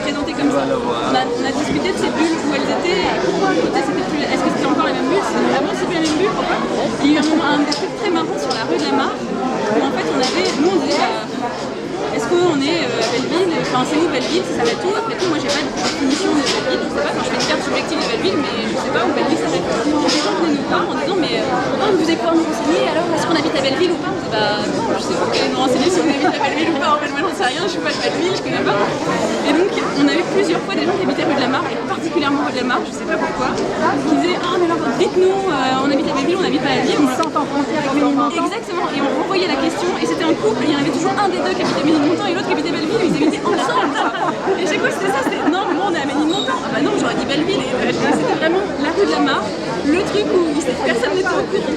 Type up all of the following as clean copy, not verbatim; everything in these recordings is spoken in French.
présentées comme ça. On a discuté de ces bulles, où elles étaient, et pourquoi est-ce que c'était encore la même bulle, avant c'était la même bulle, pourquoi. Il y a eu un des trucs très marrants sur la rue de la Mare, où en fait nous on disait est-ce qu'on est à Belleville, enfin c'est où Belleville, ça s'arrête où. Après tout, moi j'ai pas de définition de Belleville, je sais pas, quand je fais une carte subjective de Belleville, mais je sais pas où Belleville s'arrête. Les gens venaient nous voir en disant mais vous allez pouvoir nous renseigner, alors est-ce qu'on habite à Belleville ou pas. On disait bah non, je sais pas, vous allez nous renseigner si on habite à Belleville ou pas. En fait moi j'en sais rien, je suis pas de Belleville, je connais pas. Et donc on a eu plusieurs fois des gens qui habitaient rue de la Mare, et particulièrement rue de la Mare, je sais pas pourquoi, qui disaient ah mais alors dites-nous, on habite à Belleville, on habite pas à Belleville. On sent en frontière avec Ménilmontant. Exactement, et on renvoyait la question, et c'était en couple, il y en avait toujours un des deux qui habitait Ménilmontant et l'autre qui habitait Belleville, ils habitaient ensemble. Et chaque fois c'était ça, c'était non mais moi on est à Ménilmontant. Ah bah non, j'aurais dit Belleville, et c'était vraiment la rue de la Mare, le truc où personne n'était au courant.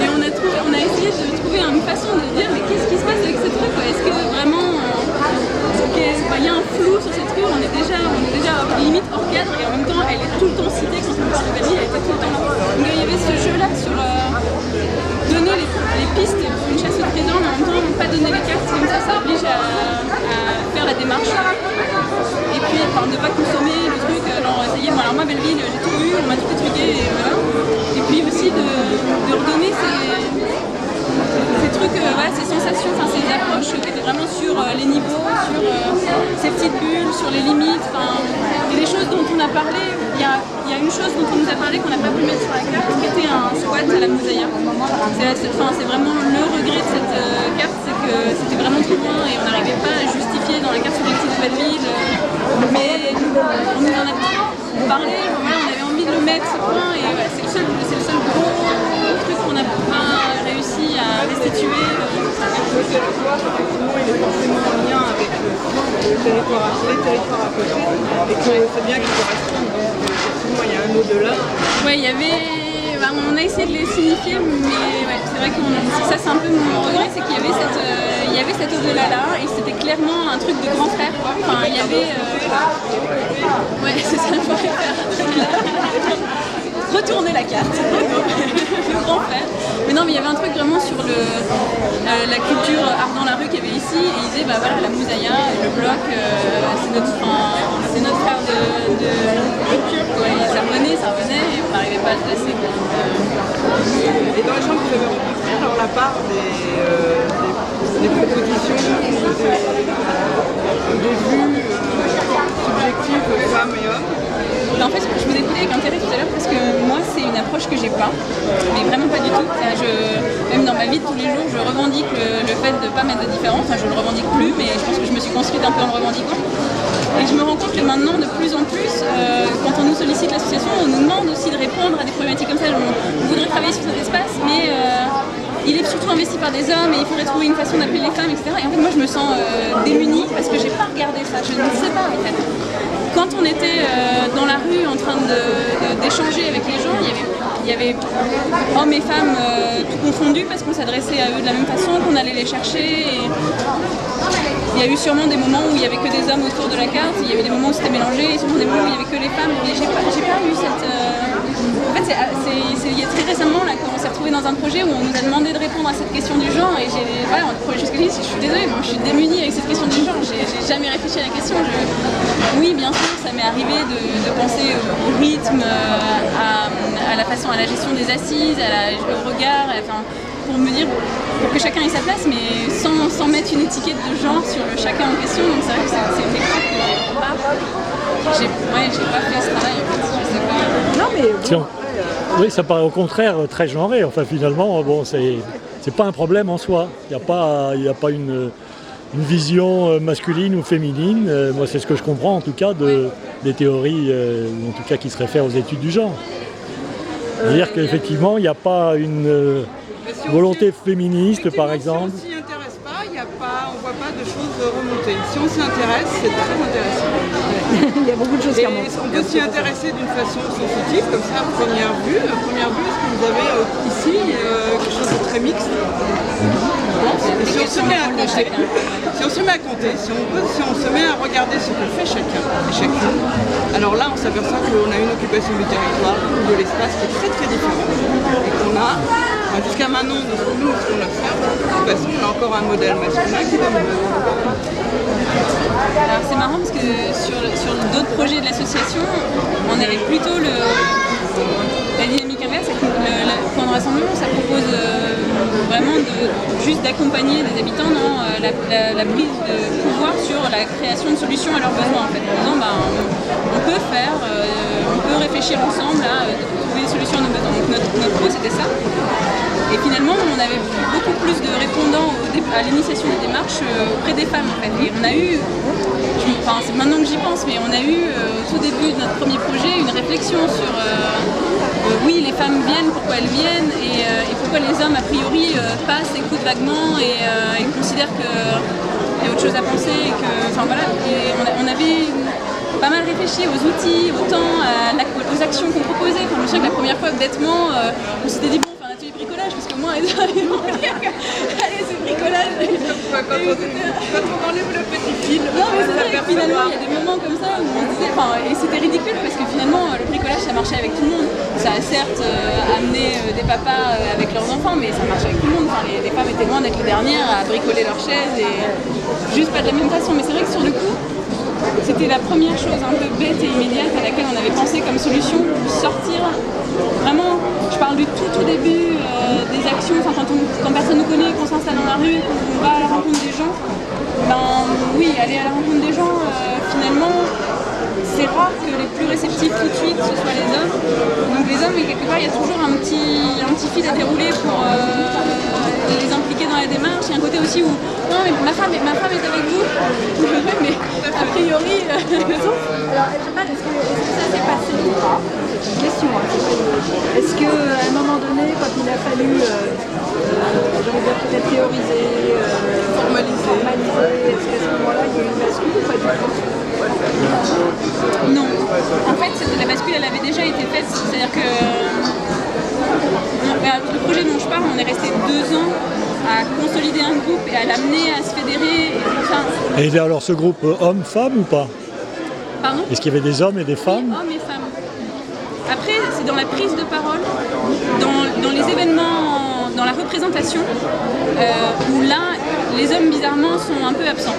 Et on a essayé de trouver une façon de dire mais qu'est-ce qui se passe avec ce truc quoi. Est-ce que vraiment il y a un flou sur cette rue, on est déjà limite hors cadre, et en même temps elle est tout le temps citée quand on parle de Belleville, elle était tout le temps là. Donc il y avait ce jeu là sur donner les pistes pour une chasse au trésor, mais en même temps pas donner les cartes, comme ça oblige à faire la démarche. Et puis ne pas consommer le truc, genre ça y est, alors moi Belleville j'ai tout vu, on m'a tout expliqué, et voilà. Et puis aussi de redonner ces trucs, ces sensations, ces approches qui étaient vraiment sur les niveaux, sur ces petites bulles, sur les limites, et les choses dont on a parlé. Il y a une chose dont on nous a parlé qu'on n'a pas pu mettre sur la carte, qui était un squat à la Moussaïa. C'est vraiment le regret de cette carte, c'est que c'était vraiment trop loin et on n'arrivait pas à justifier dans la carte subjective de Belleville. Mais on nous en a parlé, on avait envie de le mettre ce point, et c'est le seul gros truc qu'on n'a pas réussi à restituer. Le territoire, effectivement, il est forcément en lien avec les territoires à côté, et que c'est bien qu'il corresponde. Donc, effectivement, il y a un au-delà. Ouais, il y avait. On a essayé de les signifier, mais c'est vrai que ça, c'est un peu mon regret, c'est qu'il y avait cette au-delà là, et c'était clairement un truc de grand frère. Enfin, il y avait. Ouais, c'est ça, il faut faire. Retourner la carte, le grand frère. Mais non, mais il y avait un truc vraiment sur la culture art dans la rue qu'il y avait ici, et il disait bah voilà, la Moussaïa, le bloc, c'est notre frère de culture, quoi. Et ça revenait, et on n'arrivait pas à se laisser. Et dans les gens que vous avez rencontrés, alors la part des propositions, des vues subjectives femmes et hommes. En fait, je vous écoutais avec intérêt tout à l'heure parce que moi, c'est une approche que j'ai pas, mais vraiment pas du tout. Même dans ma vie de tous les jours, je revendique le fait de ne pas mettre de différence. Enfin, je le revendique plus, mais je pense que je me suis construite un peu en le revendiquant. Et je me rends compte que maintenant, de plus en plus, quand on nous sollicite l'association, on nous demande aussi de répondre à des problématiques comme ça. On voudrait travailler sur cet espace, mais il est surtout investi par des hommes et il faudrait trouver une façon d'appeler les femmes, etc. Et en fait, moi, je me sens démunie parce que j'ai pas regardé ça. Je ne sais pas, en fait. Quand on était dans la rue en train d'échanger avec les gens, il y avait hommes et femmes tout confondus parce qu'on s'adressait à eux de la même façon, qu'on allait les chercher. Et il y a eu sûrement des moments où il n'y avait que des hommes autour de la carte, il y avait des moments où c'était mélangé, et sûrement des moments où il n'y avait que les femmes. Mais j'ai pas eu cette... En fait, il y a très récemment là, qu'on s'est retrouvés dans un projet où on nous a demandé de répondre à cette question du genre, et jusqu'à je suis désolée, mais je suis démunie avec cette question du genre. J'ai jamais réfléchi à la question. Oui, bien sûr, ça m'est arrivé de penser au rythme, à la façon, à la gestion des assises, au regard, pour me dire, pour que chacun ait sa place, mais sans mettre une étiquette de genre sur le chacun en question. Donc c'est vrai que c'est une étape que j'ai pas fait ce travail en fait. Je sais pas. Non mais bon, oui, ça paraît au contraire très genré. Enfin, finalement, bon, c'est pas un problème en soi. Il n'y a pas une vision masculine ou féminine. Moi, c'est ce que je comprends en tout cas des théories, ou en tout cas qui se réfèrent aux études du genre. C'est-à-dire qu'effectivement, il n'y a pas une volonté féministe, par exemple. Si on s'y intéresse pas, on voit pas de choses remonter. Si on s'y intéresse, c'est très intéressant. Il y a beaucoup de choses qui remontent. On peut s'y intéresser d'une façon sensitive, comme ça, à première vue. À première vue, est-ce que vous avez ici quelque chose de très mixte, je pense. Et si on se met à compter, si on se met à regarder ce que fait chacun et chacune, alors là, on s'aperçoit qu'on a une occupation du territoire ou de l'espace qui est très très différente. Et qu'on a, jusqu'à maintenant, ce qu'on observe, de toute façon, on a encore un modèle masculin qui domine. projet de l'association, on avait plutôt la dynamique inverse. Point de rassemblement, ça propose vraiment juste d'accompagner des habitants dans la prise de pouvoir sur la création de solutions à leurs besoins, en fait, en disant on peut faire, on peut réfléchir ensemble à trouver des solutions à nos besoins. Donc notre cause c'était ça. Et finalement, on avait beaucoup plus de répondants à l'initiation des démarches auprès des femmes, en fait. Et on a eu, c'est maintenant que j'y pense, mais on a eu au tout début de notre premier projet une réflexion sur oui, les femmes viennent, pourquoi elles viennent, et pourquoi les hommes, a priori, passent, écoutent vaguement et considèrent qu'il y a autre chose à penser. Et on avait pas mal réfléchi aux outils, au temps, aux actions qu'on proposait. Je me souviens que la première fois, bêtement, on s'était dit, bon, on fait un atelier bricolage, parce que moi, allez, c'est bricolage. Quand on enlève le petit fil, non, mais c'est vrai, finalement, il y a des moments comme ça où on se disait, et c'était ridicule parce que finalement, le bricolage, ça marchait avec tout le monde. Ça a certes amené des papas avec leurs enfants, mais ça marche avec tout le monde. Les femmes étaient loin d'être les dernières à bricoler leurs chaises et juste pas de la même façon. Mais c'est vrai que sur le coup, c'était la première chose un peu bête et immédiate à laquelle on avait pensé comme solution pour sortir. Vraiment, je parle du tout début des actions, quand personne nous connaît, qu'on s'installe dans la rue, qu'on va à la rencontre des gens. Oui, aller à la rencontre des gens, finalement, c'est rare que les plus réceptifs tout de suite, ce soient les hommes. Donc les hommes, quelque part, il y a toujours un petit fil à dérouler pour les impliquer dans la démarche. Il y a un côté aussi où, non mais ma femme est avec vous. Mais a priori... Alors, je sais pas, est-ce que ça s'est passé ou pas? C'est une question. Est-ce qu'à un moment donné, quand il a fallu peut-être théoriser, formaliser, est-ce qu'à ce moment-là, il y a eu une bascule ou pas du tout? Non. En fait, la bascule, elle avait déjà été faite. C'est-à-dire que le projet dont je parle, on est resté 2 ans à consolider un groupe et à l'amener à se fédérer. Et alors ce groupe homme-femme ou pas? Pardon? Est-ce qu'il y avait des hommes et des femmes? Oui, hommes et femmes. Après, c'est dans la prise de parole, dans les événements, dans la représentation, où là, les hommes, bizarrement, sont un peu absents.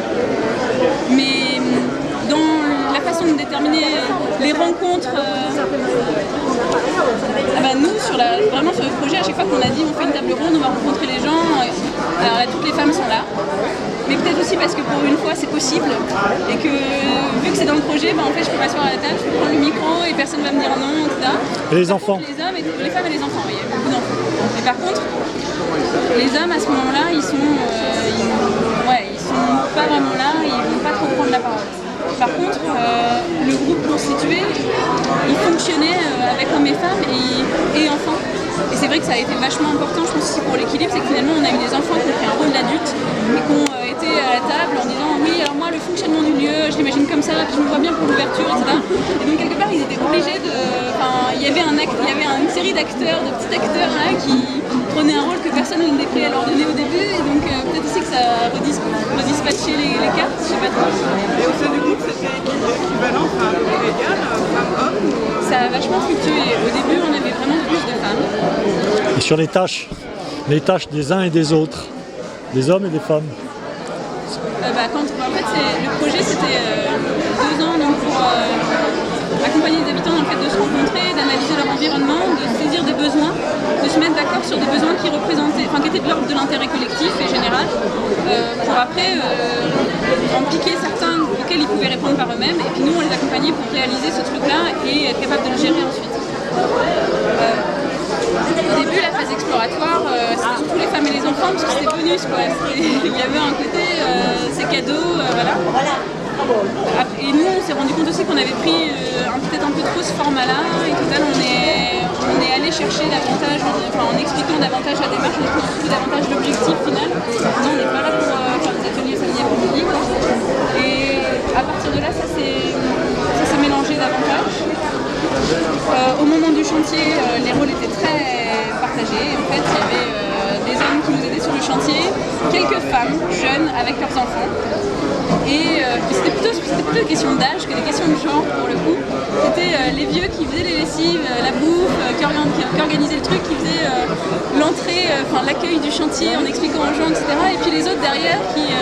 Mais dans la façon de déterminer les rencontres, nous, vraiment sur le projet, à chaque fois qu'on a dit on fait une table ronde, on va rencontrer les gens, alors là, toutes les femmes sont là. Mais peut-être aussi parce que pour une fois c'est possible et que vu que c'est dans le projet, en fait je peux m'asseoir à la table, je peux prendre le micro et personne ne va me dire non, etc. Et les enfants? Les hommes, les femmes et les enfants, oui, il y a beaucoup d'enfants. Mais par contre, les hommes à ce moment-là, ils sont pas vraiment là, ils vont pas trop prendre la parole. Par contre, le groupe constitué, il fonctionnait avec hommes et femmes et enfants. Et c'est vrai que ça a été vachement important, je pense aussi pour l'équilibre, c'est que finalement on a eu des enfants qui ont pris un rôle d'adulte et qui ont été à la table en disant oui, alors moi le fonctionnement du lieu, je l'imagine comme ça, puis je me vois bien pour l'ouverture, etc. Et donc quelque part ils étaient obligés de... il y avait une série d'acteurs, de petits acteurs là, qui prenaient un rôle que personne ne décrivait à leur donner au début, et donc peut-être aussi que ça redispatchait les cartes, je sais pas trop. Et au sein du groupe, c'était équivalent, égal, femmes-hommes? Ça a vachement fluctué. Au début, on avait vraiment plus de femmes. Et sur les tâches des uns et des autres, des hommes et des femmes? En fait, le projet, c'était 2 ans donc, pour accompagner les habitants dans le fait de se rencontrer, d'analyser leur environnement, de saisir des besoins, de se mettre d'accord sur des besoins qui étaient de l'ordre de l'intérêt collectif et général, pour après impliquer certains auxquels ils pouvaient répondre par eux-mêmes, et puis nous on les accompagnait pour réaliser ce truc-là et être capable de le gérer ensuite. Au début, la phase exploratoire, c'était surtout les femmes et les enfants, parce que c'était bonus, quoi. Il y avait un côté, c'est cadeau, voilà. Et nous, on s'est rendu compte aussi qu'on avait pris peut-être un peu trop ce format-là, et tout à l'heure, on est allé chercher davantage, en expliquant davantage la démarche, on explique surtout davantage l'objectif final. Non, on n'est pas là pour faire des ateliers samedi après-midi, quoi. Et à partir de là, ça s'est mélangé davantage. Au moment du chantier, les rôles étaient très partagés. En fait, il y avait des hommes qui nous aidaient sur le chantier, quelques femmes jeunes avec leurs enfants. Et c'était plutôt des questions d'âge que des questions de genre pour le coup. C'était les vieux qui faisaient les lessives, la bouffe, qui organisaient le truc, qui faisaient l'entrée, l'accueil du chantier en expliquant aux gens, etc. Et puis les autres derrière qui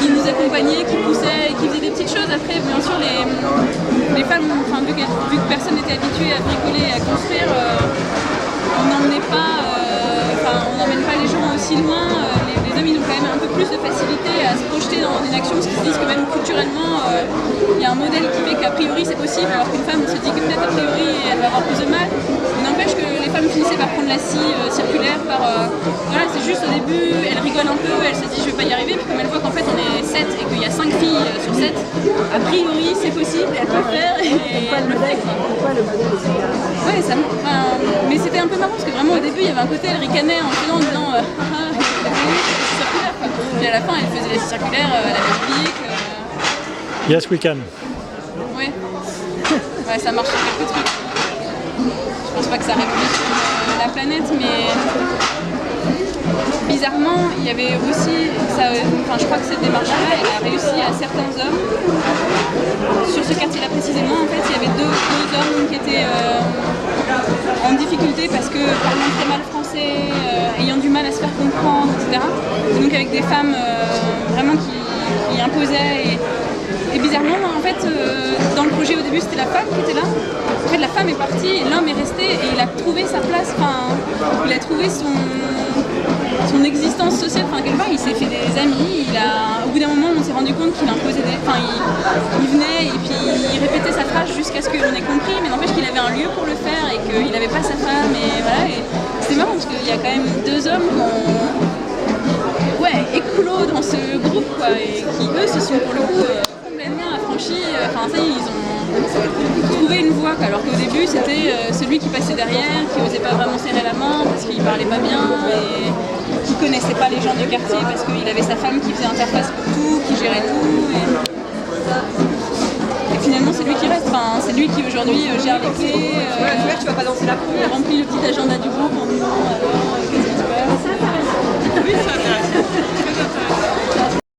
qui nous accompagnait, qui poussait et qui faisait des petites choses. Après, bien sûr, les femmes, enfin, vu que personne n'était habitué à bricoler et à construire, on n'emmène pas les gens aussi loin. Les hommes, ils ont quand même un peu plus de facilité à se projeter dans une action, parce qu'ils se disent que même culturellement, il y a un modèle qui fait qu'a priori c'est possible, alors qu'une femme se dit que peut-être a priori elle va avoir plus de mal. Il n'empêche que les femmes finissaient par prendre la scie circulaire, voilà, c'est juste au début, elles rigolent un peu, elles se disent je vais pas y arriver, puis comme elles voient qu'en fait on est 7 et qu'il y a 5 filles sur 7, a priori c'est possible, elles peuvent faire et elles le font. Pourquoi le modèle est super? Ouais, mais c'était un peu marrant parce que vraiment au début il y avait un côté, elle ricanait en faisant en disant circulaire, quoi. Et à la fin elle faisait la scie circulaire, elle avait oublié que. Yes, we can. Ouais. Ouais, ça marche sur quelques trucs. Je pense pas que ça révolutionne la planète, mais bizarrement, il y avait aussi, je crois que cette démarche-là, elle a réussi à certains hommes. Sur ce quartier-là précisément, en fait, il y avait deux hommes qui étaient en difficulté parce que parlant très mal français, ayant du mal à se faire comprendre, etc. Et donc avec des femmes vraiment qui imposaient. Et bizarrement, en fait, dans le projet au début, c'était la femme qui était là. En fait, la femme est partie et l'homme est resté et il a trouvé sa place. Enfin, il a trouvé son existence sociale. Enfin, quelque part, il s'est fait des amis. Au bout d'un moment, on s'est rendu compte qu'il imposait des. Enfin, il venait et puis il répétait sa phrase jusqu'à ce qu'on ait compris. Mais n'empêche qu'il avait un lieu pour le faire et qu'il n'avait pas sa femme. Et voilà. Et c'était marrant parce qu'il y a quand même deux hommes qui ont éclos dans ce groupe, quoi, et qui eux se sont pour le coup affranchis. Enfin, ça y est, ils ont trouvé une voie, quoi, alors qu'au début c'était celui qui passait derrière, qui osait pas vraiment serrer la main parce qu'il parlait pas bien et qui connaissait pas les gens du quartier parce qu'il avait sa femme qui faisait interface pour tout, qui gérait tout. Et finalement c'est lui qui reste, enfin, c'est lui qui aujourd'hui gère les clés, tu vas pas danser la première. remplit le petit agenda du groupe en disant